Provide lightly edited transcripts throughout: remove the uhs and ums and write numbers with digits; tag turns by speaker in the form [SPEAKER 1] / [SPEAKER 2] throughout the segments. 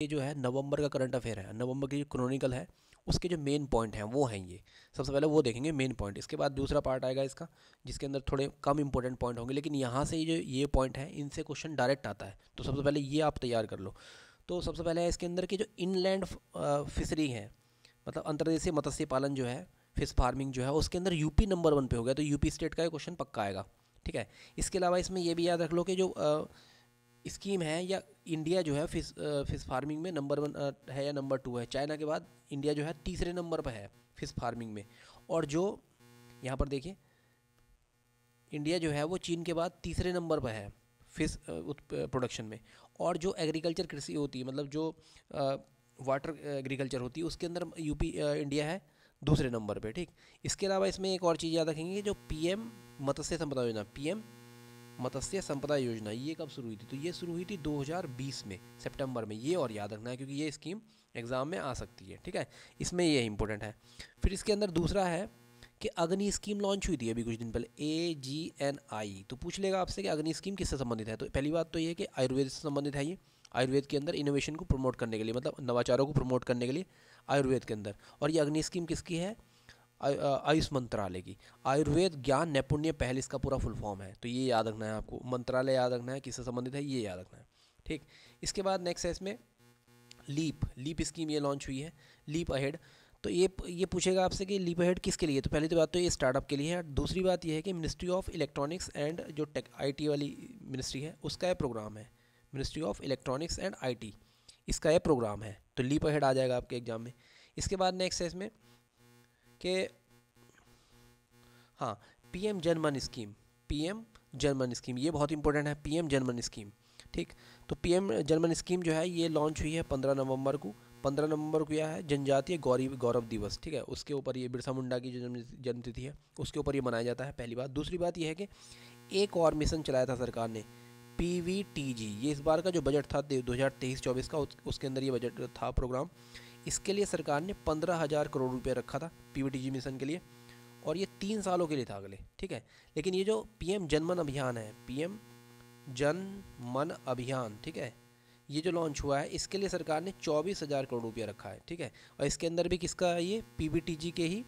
[SPEAKER 1] ये जो है नवंबर का करंट अफेयर है, नवंबर की जो क्रॉनिकल है उसके जो मेन पॉइंट हैं वो हैं ये। सबसे पहले वो देखेंगे मेन पॉइंट, इसके बाद दूसरा पार्ट आएगा इसका जिसके अंदर थोड़े कम इंपॉर्टेंट पॉइंट होंगे, लेकिन यहाँ से जो ये पॉइंट है इनसे क्वेश्चन डायरेक्ट आता है। तो सबसे पहले ये आप तैयार कर लो। तो सबसे पहले है इसके अंदर की जो इनलैंड फिशरी है, मतलब अंतर्देशीय मत्स्य पालन जो है, फिश फार्मिंग जो है, उसके अंदर यूपी नंबर 1 पे हो गया, तो यूपी स्टेट का ये क्वेश्चन पक्का आएगा। ठीक है, इसके अलावा इसमें ये भी याद रख लो कि जो स्कीम है या इंडिया जो है फिश फार्मिंग में नंबर 1 है या नंबर 2 है, चाइना के बाद इंडिया जो है तीसरे नंबर पर है फिश फार्मिंग में। और जो यहाँ पर देखिए इंडिया जो है वो चीन के बाद तीसरे नंबर पर है फिश प्रोडक्शन में। और जो एग्रीकल्चर कृषि होती है, मतलब जो वाटर एग्रीकल्चर होती है, उसके अंदर यूपी इंडिया है दूसरे नंबर पे। ठीक, इसके अलावा इसमें एक और चीज़ याद रखेंगे, जो पीएम मत्स्य संपदा योजना, पीएम मत्स्य संपदा योजना, ये कब शुरू हुई थी? तो ये शुरू हुई थी 2020 में सितंबर में। ये और याद रखना है क्योंकि ये स्कीम एग्ज़ाम में आ सकती है। ठीक है, इसमें ये इंपॉर्टेंट है। फिर इसके अंदर दूसरा है कि अग्नि स्कीम लॉन्च हुई थी अभी कुछ दिन पहले, AGNI। तो पूछ लेगा आपसे कि अग्नि स्कीम किससे संबंधित है। तो पहली बात तो ये कि आयुर्वेद से संबंधित है। ये आयुर्वेद के अंदर इनोवेशन को प्रमोट करने के लिए, मतलब नवाचारों को प्रमोट करने के लिए आयुर्वेद के अंदर। और ये अग्नि स्कीम किसकी है? आयुष मंत्रालय की। आयुर्वेद ज्ञान नैपुण्य पहल इसका पूरा फुल फॉर्म है। तो ये याद रखना है आपको, मंत्रालय याद रखना है, किससे संबंधित है ये याद रखना है। ठीक, इसके बाद नेक्स्ट है इसमें लीप स्कीम ये लॉन्च हुई है, लीप अहेड। तो ये पूछेगा आपसे कि लीप अहेड किसके लिए? तो पहली तो बात तो ये स्टार्टअप के लिए है। दूसरी बात ये है कि मिनिस्ट्री ऑफ इलेक्ट्रॉनिक्स एंड जो टेक IT वाली मिनिस्ट्री है उसका ये प्रोग्राम है, ministry of electronics and IT, इसका ये प्रोग्राम है। तो लीप अहेड आ जाएगा आपके एग्जाम में। इसके बाद नेक्स्ट है इसमें कि हाँ, PM जनमन स्कीम, PM जनमन स्कीम ये बहुत इंपॉर्टेंट है, PM जनमन स्कीम। ठीक, तो PM जनमन स्कीम जो है ये लॉन्च हुई है 15 नवंबर को। 15 नवंबर को यह है जनजातीय गौरव दिवस। ठीक है, उसके ऊपर ये बिरसा मुंडा की जो जन्मतिथि है उसके ऊपर ये मनाया जाता है, पहली बात। दूसरी बात ये है कि एक और मिशन चलाया था सरकार ने, PVTG। ये इस बार का जो बजट था 2023-24 का, उसके अंदर ये बजट था प्रोग्राम। इसके लिए सरकार ने 15,000 करोड़ रुपये रखा था PVTG मिशन के लिए, और ये 3 सालों के लिए था अगले। ठीक है, लेकिन ये जो PM जनमन अभियान है, PM जन मन अभियान, ठीक है, ये जो लॉन्च हुआ है इसके लिए सरकार ने 24,000 करोड़ रुपया रखा है। ठीक है, और इसके अंदर भी किसका, ये PVTG के ही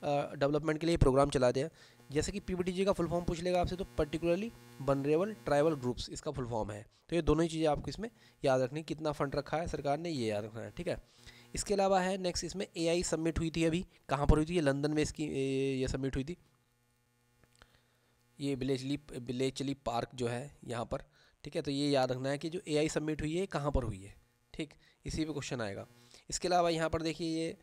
[SPEAKER 1] डेवलपमेंट के लिए प्रोग्राम चला दिया। जैसे कि PVTG का फुल फॉर्म पूछ लेगा आपसे, तो पर्टिकुलरली वनरेबल ट्राइबल ग्रुप्स इसका फुल फॉर्म है। तो ये दोनों ही चीज़ें आपको इसमें याद रखनी, कितना फंड रखा है सरकार ने ये याद रखना है। ठीक है, इसके अलावा है नेक्स्ट इसमें AI सबमिट हुई थी अभी, कहाँ पर हुई थी? ये लंदन में इसकी ये सबमिट हुई थी, ये विलेजली पार्क जो है यहाँ पर। ठीक है, तो ये याद रखना है कि जो AI सबमिट हुई है कहाँ पर हुई है। ठीक, इसी पे क्वेश्चन आएगा। इसके अलावा यहाँ पर देखिए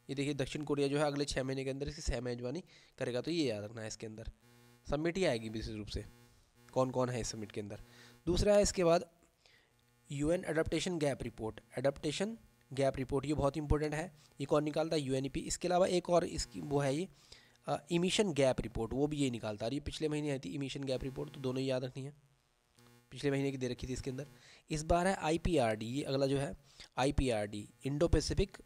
[SPEAKER 1] ये देखिए दक्षिण कोरिया जो है अगले 6 महीने के अंदर इसकी सह मेजबानी करेगा। तो ये याद रखना है, इसके अंदर सबमिट ही आएगी विशेष रूप से, कौन कौन है इस सबमिट के अंदर। दूसरा है इसके बाद UN एडाप्टेशन गैप रिपोर्ट, ये बहुत इंपॉर्टेंट है। ये कौन निकालता है? UNEP। इसके अलावा एक और इसकी वो है ये इमिशन गैप रिपोर्ट, वो भी ये निकालता है। ये पिछले महीने आई थी इमिशन गैप रिपोर्ट, तो दोनों ही याद रखनी है, पिछले महीने की दे रखी थी इसके अंदर। इस बार है IPRD, ये अगला जो है IPRD, Indo Pacific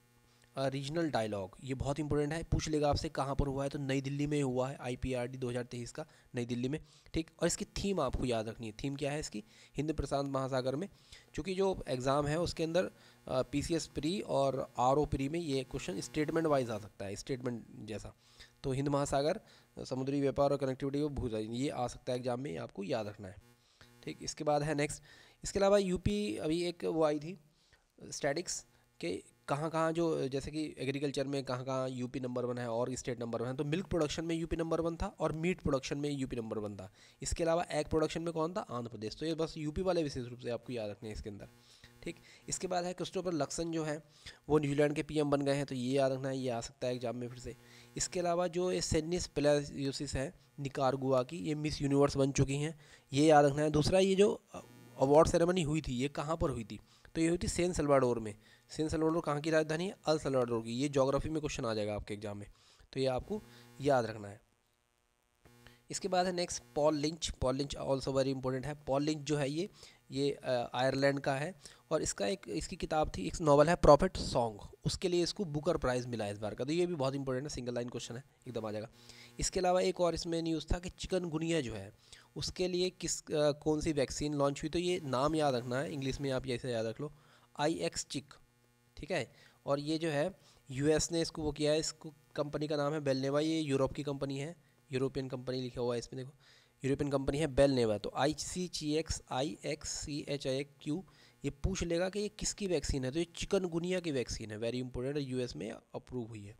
[SPEAKER 1] regional dialogue, ये बहुत इंपॉर्टेंट है। पूछ लेगा आपसे कहाँ पर हुआ है, तो नई दिल्ली में हुआ है IPRD 2023 का, नई दिल्ली में। ठीक, और इसकी थीम आपको याद रखनी है। थीम क्या है इसकी? हिंद प्रशांत महासागर में। चूँकि जो एग्ज़ाम है उसके अंदर PCS प्री और RO प्री में ये क्वेश्चन स्टेटमेंट वाइज आ सकता है, स्टेटमेंट जैसा। तो हिंद महासागर, समुद्री व्यापार और कनेक्टिविटी को भूल जाइए, ये आ सकता है एग्जाम में, आपको याद रखना है। ठीक, इसके बाद है नेक्स्ट, इसके अलावा यूपी अभी एक वो आई थी स्टैटिक्स के कहाँ कहाँ जो, जैसे कि एग्रीकल्चर में कहाँ कहाँ यूपी नंबर 1 है और स्टेट नंबर 1 है। तो मिल्क प्रोडक्शन में यूपी नंबर 1 था और मीट प्रोडक्शन में यूपी नंबर 1 था। इसके अलावा एग प्रोडक्शन में कौन था? आंध्र प्रदेश। तो ये बस यूपी वाले विशेष रूप से आपको याद रखने हैं इसके अंदर। ठीक, इसके बाद है क्रिस्टोफर लक्सन जो है वो न्यूजीलैंड के PM बन गए हैं, तो ये याद रखना है, ये आ सकता है एग्जाम में फिर से। इसके अलावा जो ये सेनिस पेलायोसिस है निकारागुआ की, ये मिस यूनिवर्स बन चुकी हैं, ये याद रखना है। दूसरा, ये जो अवार्ड सेरेमनी हुई थी ये कहाँ पर हुई थी? तो ये हुई थी सैन सल्वाडोर में। सैन सल्वाडोर कहाँ की राजधानी है? अल सल्वाडोर की। ये ज्योग्राफी में क्वेश्चन आ जाएगा आपके एग्जाम में, तो ये आपको याद रखना है। इसके बाद है next Paul lynch also very important है। पॉल लिंच जो है ये आयरलैंड का है, और इसकी किताब थी, एक नॉवल है प्रॉफिट सॉन्ग, उसके लिए इसको बुकर प्राइज़ मिला है इस बार का। तो ये भी बहुत इंपॉर्टेंट है, सिंगल लाइन क्वेश्चन है, एकदम आ जाएगा। इसके अलावा एक और इसमें न्यूज़ था कि चिकनगुनिया जो है उसके लिए कौन सी वैक्सीन लॉन्च हुई, तो ये नाम याद रखना है, इंग्लिश में आप ऐसे याद रख लो, IXCHIK, ठीक है। और ये जो है US ने इसको वो किया है, इसको कंपनी का नाम है बेलनेवा, ये यूरोप की कंपनी है, यूरोपियन कंपनी लिखा हुआ है इसमें देखो, यूरोपियन कंपनी है बेलनेवा। तो ICGX ये पूछ लेगा कि ये किसकी वैक्सीन है, तो ये चिकनगुनिया की वैक्सीन है, वेरी इंपॉर्टेंट, US में अप्रूव हुई है,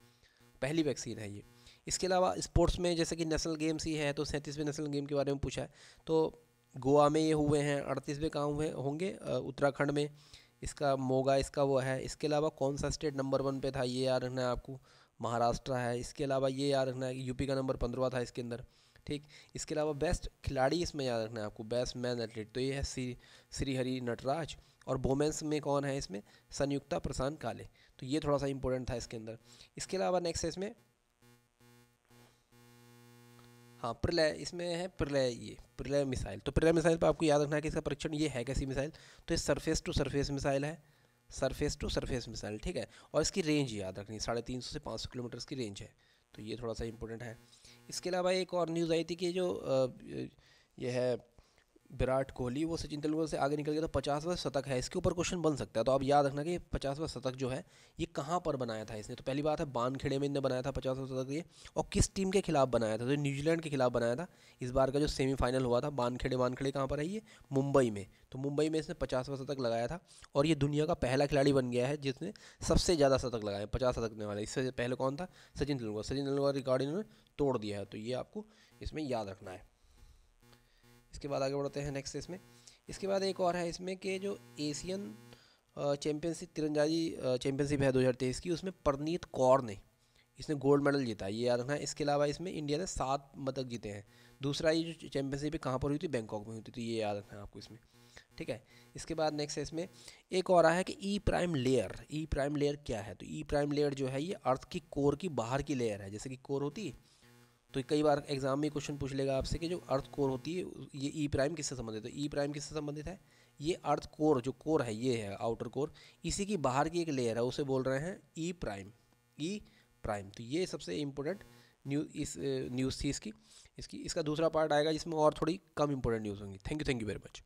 [SPEAKER 1] पहली वैक्सीन है ये। इसके अलावा स्पोर्ट्स में जैसे कि नेशनल गेम्स ही है, तो 37वें नेशनल गेम के बारे में पूछा है, तो गोवा में ये हुए हैं, 38वें कहाँ हुए होंगे, उत्तराखंड में, इसका मोगा इसका वो है। इसके अलावा कौन सा स्टेट नंबर 1 पे था, ये याद रखना है आपको, महाराष्ट्र है। इसके अलावा ये याद रखना है कि यूपी का नंबर 15 था इसके अंदर, ठीक। इसके अलावा बेस्ट खिलाड़ी इसमें याद रखना है आपको, बेस्ट मैन एथलीट, तो ये है श्रीहरि नटराज। और वोमेंस में कौन है इसमें, संयुक्ता प्रसाद काले, तो ये थोड़ा सा इंपॉर्टेंट था इसके अंदर। इसके अलावा नेक्स्ट है इसमें, हाँ प्रलय, इसमें है प्रलय, ये प्रलय मिसाइल। तो प्रलय मिसाइल पर आपको याद रखना है कि इसका परीक्षण ये है कैसी मिसाइल, तो ये सरफेस टू सरफेस मिसाइल है, सरफेस टू सरफेस मिसाइल, ठीक है। और इसकी रेंज याद रखनी, 350 से 500 किलोमीटर की रेंज है, तो ये थोड़ा सा इंपॉर्टेंट है। इसके अलावा एक और न्यूज़ आई थी कि जो ये है विराट कोहली, वो सचिन तेंदुलकर से आगे निकल गया, तो 50वां शतक है, इसके ऊपर क्वेश्चन बन सकता है। तो आप याद रखना कि 50वां शतक जो है ये कहाँ पर बनाया था इसने, तो पहली बात है वानखेड़े में इनने बनाया था 50वां शतक ये, और किस टीम के खिलाफ बनाया था, तो न्यूजीलैंड के खिलाफ बनाया था। इस बार का जो सेमीफाइनल हुआ था, वानखेड़े कहाँ पर है ये, मुंबई में, तो मुंबई में इसने 50वां शतक लगाया था। और ये दुनिया का पहला खिलाड़ी बन गया है जिसने सबसे ज़्यादा शतक लगाए, 50 शतक वाला। इससे पहले कौन था, सचिन तेंदुलकर रिकॉर्ड इन्होंने तोड़ दिया है, तो ये आपको इसमें याद रखना है। इसके बाद आगे बढ़ते हैं नेक्स्ट इसमें। इसके बाद एक और है इसमें कि जो एशियन चैम्पियनशिप तीरंदाजी चैम्पियनशिप है 2023 की, उसमें परनीत कौर ने इसने गोल्ड मेडल जीता, ये याद रखना है। इसके अलावा इसमें इंडिया ने 7 पदक जीते हैं। दूसरा ये जो चैम्पियनशिप है कहाँ पर हुई थी, बैंकॉक में हुई थी, तो ये याद रखना है आपको इसमें, ठीक है। इसके बाद नेक्स्ट है इसमें एक और है कि ई प्राइम लेयर क्या है, तो ई प्राइम लेयर जो है ये अर्थ की कोर की बाहर की लेयर है, जैसे कि कोर होती है, तो कई बार एग्जाम में क्वेश्चन पूछ लेगा आपसे कि जो अर्थ कोर होती है ये ई प्राइम किससे संबंधित है, ई प्राइम किससे संबंधित है, ये अर्थ कोर जो कोर है ये है आउटर कोर, इसी की बाहर की एक लेयर है, उसे बोल रहे हैं ई प्राइम। तो ये सबसे इम्पोर्टेंट न्यूज़ थी इसकी। इसका दूसरा पार्ट आएगा जिसमें और थोड़ी कम इंपॉर्टेंट न्यूज़ होंगी। Thank you very much.